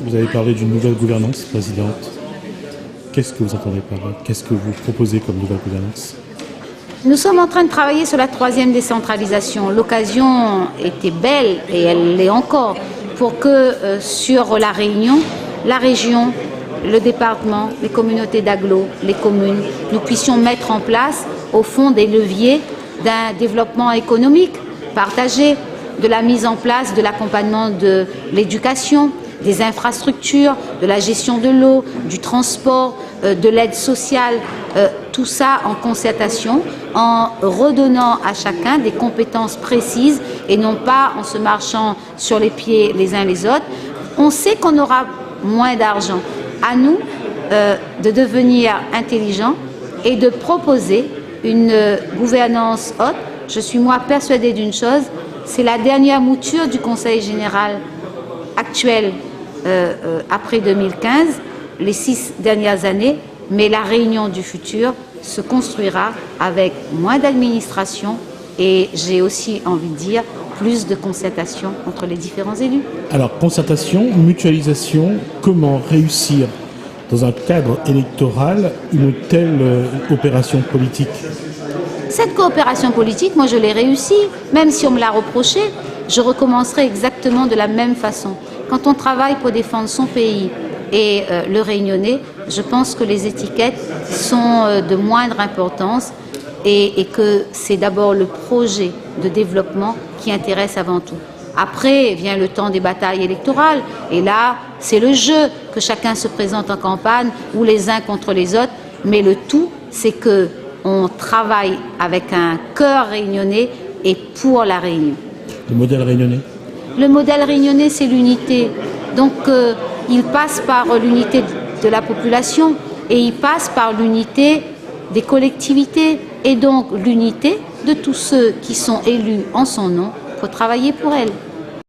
Vous avez parlé d'une nouvelle gouvernance, présidente. Qu'est-ce que vous entendez par là? Qu'est-ce que vous proposez comme nouvelle gouvernance? Nous sommes en train de travailler sur la 3e décentralisation. L'occasion était belle, et elle l'est encore, pour que sur la Réunion, la région, le département, les communautés d'agglo, les communes, nous puissions mettre en place, au fond, des leviers d'un développement économique partagé, de la mise en place de l'accompagnement de l'éducation, des infrastructures, de la gestion de l'eau, du transport, de l'aide sociale, tout ça en concertation, en redonnant à chacun des compétences précises et non pas en se marchant sur les pieds les uns les autres. On sait qu'on aura moins d'argent. À nous de devenir intelligents et de proposer une gouvernance haute. Je suis moi persuadée d'une chose, c'est la dernière mouture du Conseil général actuel après 2015, les 6 dernières années, mais la Réunion du futur se construira avec moins d'administration et j'ai aussi envie de dire plus de concertation entre les différents élus. Alors, concertation, mutualisation, comment réussir dans un cadre électoral une telle opération politique? Cette coopération politique, moi je l'ai réussie, même si on me l'a reproché, je recommencerai exactement de la même façon. Quand on travaille pour défendre son pays et le Réunionnais, je pense que les étiquettes sont de moindre importance et que c'est d'abord le projet de développement qui intéresse avant tout. Après vient le temps des batailles électorales et là, c'est le jeu que chacun se présente en campagne ou les uns contre les autres, mais le tout, c'est que on travaille avec un cœur réunionnais et pour la Réunion. Le modèle réunionnais? Le modèle réunionnais, c'est l'unité. Donc, il passe par l'unité de la population et il passe par l'unité des collectivités et donc l'unité de tous ceux qui sont élus en son nom pour travailler pour elle.